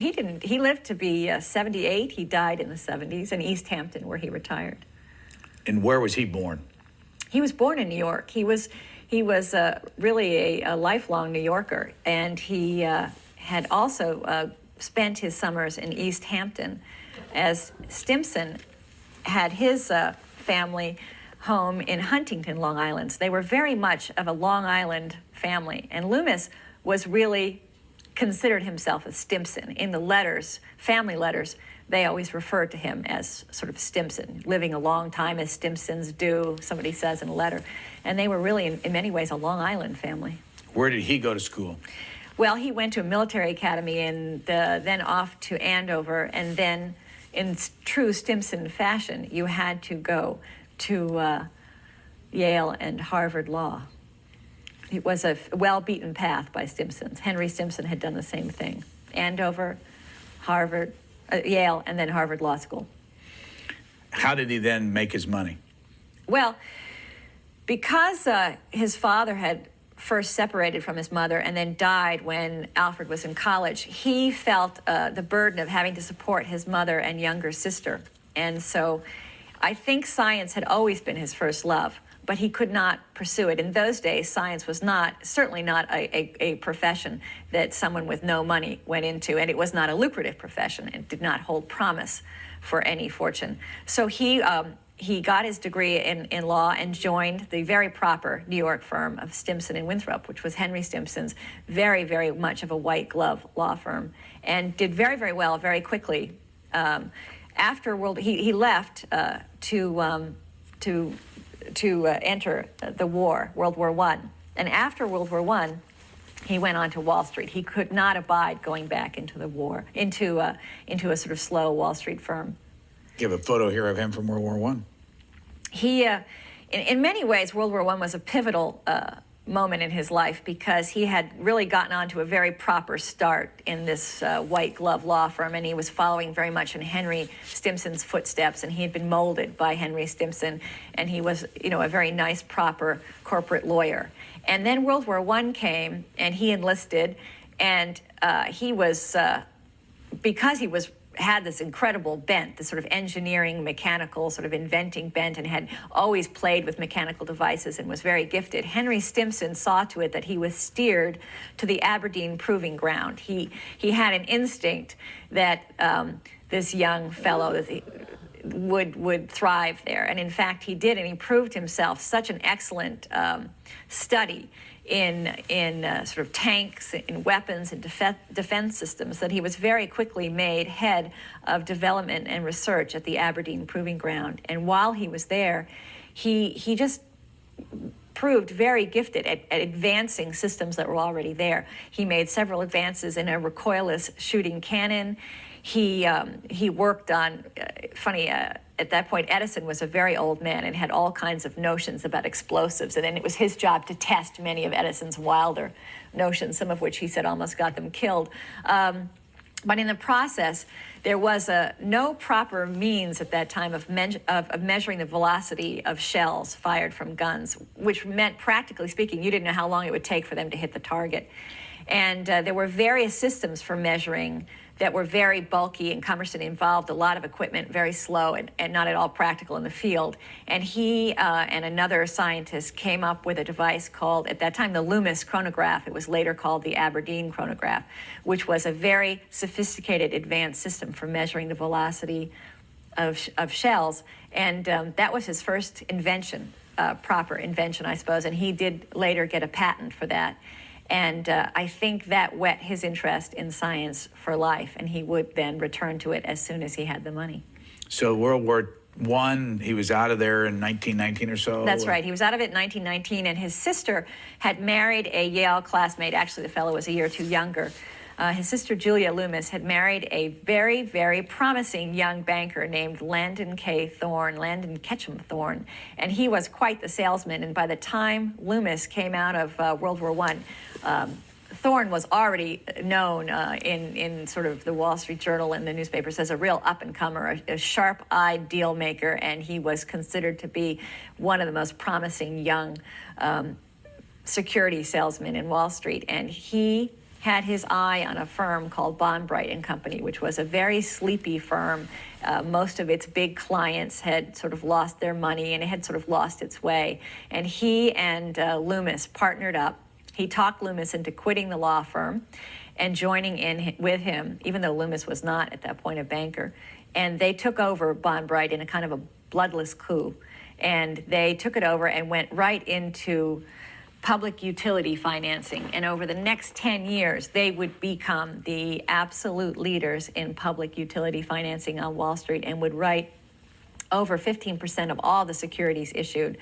He didn't. He lived to be 78. He died in the 70s in East Hampton, where he retired. And where was he born? He was born in New York. He was really a lifelong New Yorker, and he had also spent his summers in East Hampton, as Stimson had his family home in Huntington, Long Island. So they were very much of a Long Island family, and Loomis was really considered himself a Stimson. In the letters, family letters, they always referred to him as sort of Stimson, living a long time as Stimsons do, somebody says in a letter. And they were really, in many ways, a Long Island family. Where did he go to school? Well, he went to a military academy and then off to Andover, and then in true Stimson fashion, you had to go to Yale and Harvard Law. It was a well-beaten path by Stimsons. Henry Stimson had done the same thing. Andover, Harvard, Yale, and then Harvard Law School. How did he then make his money? Well, because his father had first separated from his mother and then died when Alfred was in college, he felt the burden of having to support his mother and younger sister. And so I think science had always been his first love, but he could not pursue it. In those days, science was certainly not a profession that someone with no money went into, and it was not a lucrative profession. It did not hold promise for any fortune. So he got his degree in law and joined the very proper New York firm of Stimson and Winthrop, which was Henry Stimson's very, very much of a white glove law firm, and did very, very well very quickly. After he left to enter the war, World War I. And after World War I, he went on to Wall Street. He could not abide going back into the war, into a sort of slow Wall Street firm. You have a photo here of him from World War I. He, in many ways, World War I was a pivotal moment in his life because he had really gotten onto a very proper start in this white glove law firm, and he was following very much in Henry Stimson's footsteps, and he had been molded by Henry Stimson, and he was, a very nice, proper corporate lawyer. And then World War I came, and he enlisted, and he was, because he had this incredible bent, this sort of engineering, mechanical, sort of inventing bent, and had always played with mechanical devices and was very gifted. Henry Stimson saw to it that he was steered to the Aberdeen proving ground. He had an instinct that this young fellow would thrive there. And in fact, he did, and he proved himself such an excellent study in sort of tanks, in weapons, and defense systems, that he was very quickly made head of development and research at the Aberdeen Proving Ground. And while he was there, he just proved very gifted at advancing systems that were already there. He made several advances in a recoilless shooting cannon. He worked on, at that point, Edison was a very old man and had all kinds of notions about explosives, and then it was his job to test many of Edison's wilder notions, some of which he said almost got them killed. But in the process, there was no proper means at that time of measuring the velocity of shells fired from guns, which meant, practically speaking, you didn't know how long it would take for them to hit the target. And there were various systems for measuring that were very bulky and cumbersome, involved a lot of equipment, very slow and not at all practical in the field. And he and another scientist came up with a device called, at that time, the Loomis chronograph. It was later called the Aberdeen chronograph, which was a very sophisticated, advanced system for measuring the velocity of shells. And that was his first invention, proper invention, I suppose. And he did later get a patent for that. And I think that whet his interest in science for life, and he would then return to it as soon as he had the money. So World War I, he was out of there in 1919 or so? That's right. He was out of it in 1919, and his sister had married a Yale classmate. Actually, the fellow was a year or two younger. His sister, Julia Loomis, had married a very, very promising young banker named Landon Ketchum Thorne, and he was quite the salesman. And by the time Loomis came out of World War I, Thorne was already known in sort of the Wall Street Journal and the newspapers as a real up-and-comer, a sharp-eyed deal maker, and he was considered to be one of the most promising young security salesmen in Wall Street. And he had his eye on a firm called Bond-Bright and Company, which was a very sleepy firm. Most of its big clients had sort of lost their money, and it had sort of lost its way. And he and Loomis partnered up. He talked Loomis into quitting the law firm and joining in with him, even though Loomis was not at that point a banker. And they took over Bond-Bright in a kind of a bloodless coup. And they took it over and went right into public utility financing. And over the next 10 years, they would become the absolute leaders in public utility financing on Wall Street and would write over 15% of all the securities issued,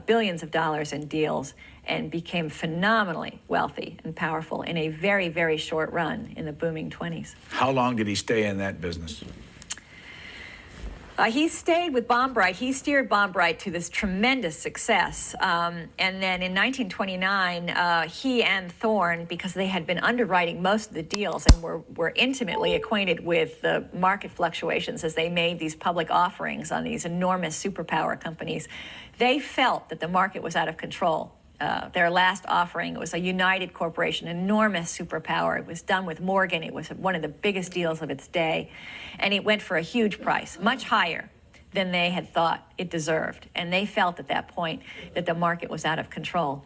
billions of dollars in deals, and became phenomenally wealthy and powerful in a very, very short run in the booming 20s. How long did he stay in that business? He stayed with Bond-Bright. He steered Bond-Bright to this tremendous success. And then in 1929, he and Thorne, because they had been underwriting most of the deals and were intimately acquainted with the market fluctuations as they made these public offerings on these enormous superpower companies, they felt that the market was out of control. Their last offering was a United Corporation, enormous superpower. It was done with Morgan. It was one of the biggest deals of its day. And it went for a huge price, much higher than they had thought it deserved. And they felt at that point that the market was out of control.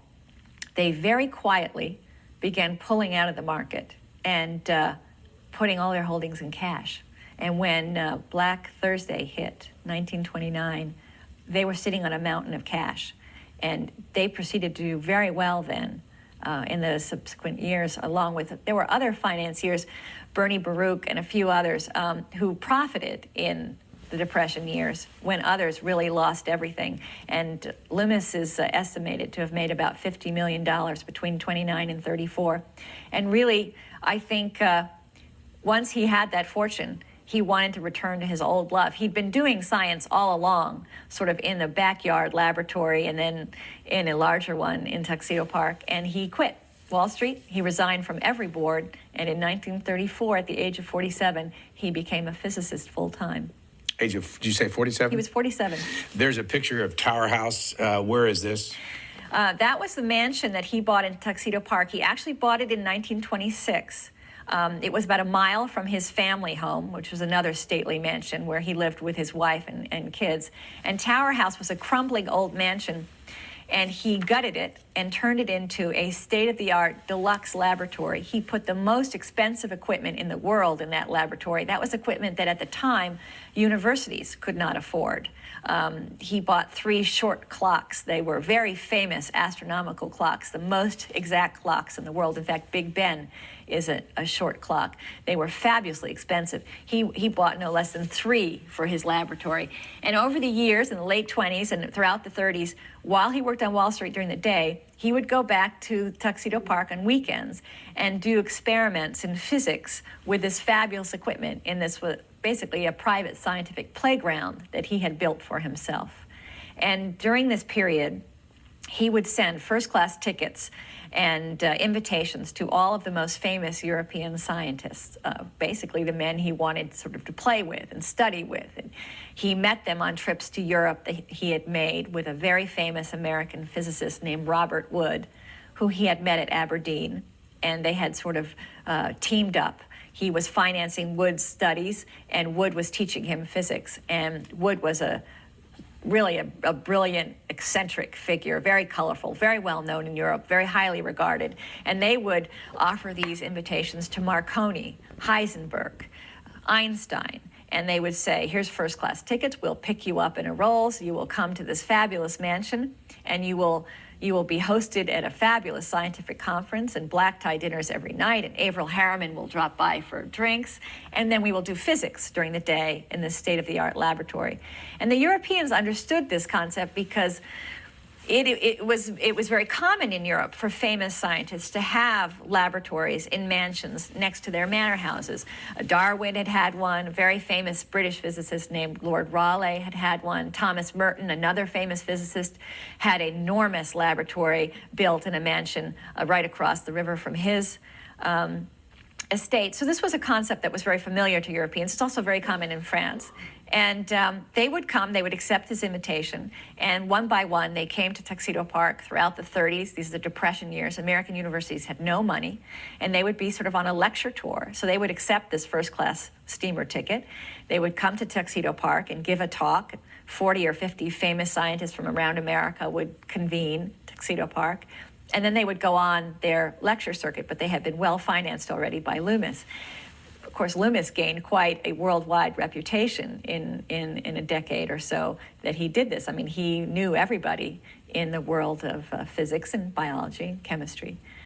They very quietly began pulling out of the market and putting all their holdings in cash. And when Black Thursday hit, 1929, they were sitting on a mountain of cash. And they proceeded to do very well then in the subsequent years, along with, there were other financiers, Bernie Baruch and a few others, who profited in the Depression years when others really lost everything. And Loomis is estimated to have made about $50 million between 29 and 34. And really, I think once he had that fortune, he wanted to return to his old love. He'd been doing science all along, sort of in the backyard laboratory and then in a larger one in Tuxedo Park, and he quit Wall Street. He resigned from every board, and in 1934, at the age of 47, he became a physicist full-time. Age of, did you say 47? He was 47. There's a picture of Tower House. Where is this? That was the mansion that he bought in Tuxedo Park. He actually bought it in 1926. It was about a mile from his family home, which was another stately mansion where he lived with his wife and kids. And Tower House was a crumbling old mansion, and he gutted it and turned it into a state-of-the-art deluxe laboratory. He put the most expensive equipment in the world in that laboratory. That was equipment that at the time universities could not afford. He bought 3 short clocks. They were very famous astronomical clocks, the most exact clocks in the world. In fact, Big Ben is a short clock. They were fabulously expensive. He bought no less than 3 for his laboratory. And over the years, in the late 20s and throughout the 30s, while he worked on Wall Street during the day, he would go back to Tuxedo Park on weekends and do experiments in physics with this fabulous equipment in this basically a private scientific playground that he had built for himself. And during this period, he would send first-class tickets and invitations to all of the most famous European scientists, basically the men he wanted sort of to play with and study with. And he met them on trips to Europe that he had made with a very famous American physicist named Robert Wood, who he had met at Aberdeen, and they had sort of teamed up. He was financing Wood's studies, and Wood was teaching him physics. And Wood was really a brilliant, eccentric figure, very colorful, very well known in Europe, very highly regarded. And they would offer these invitations to Marconi, Heisenberg, Einstein. And they would say, here's first-class tickets, we'll pick you up in a Rolls, you will come to this fabulous mansion, and you will be hosted at a fabulous scientific conference and black tie dinners every night, and Averell Harriman will drop by for drinks, and then we will do physics during the day in this state-of-the-art laboratory. And the Europeans understood this concept because it was very common in Europe for famous scientists to have laboratories in mansions next to their manor houses. Darwin had had one. A very famous British physicist named Lord Rayleigh had had one. Thomas Merton, another famous physicist, had an enormous laboratory built in a mansion right across the river from his. estate. So this was a concept that was very familiar to Europeans. It's also very common in France. And they would come, they would accept his invitation, and one by one they came to Tuxedo Park throughout the 30s. These are the Depression years. American universities had no money, and they would be sort of on a lecture tour. So they would accept this first-class steamer ticket. They would come to Tuxedo Park and give a talk. 40 or 50 famous scientists from around America would convene Tuxedo Park. And then they would go on their lecture circuit, but they had been well financed already by Loomis. Of course, Loomis gained quite a worldwide reputation in a decade or so that he did this. I mean, he knew everybody in the world of physics and biology and chemistry.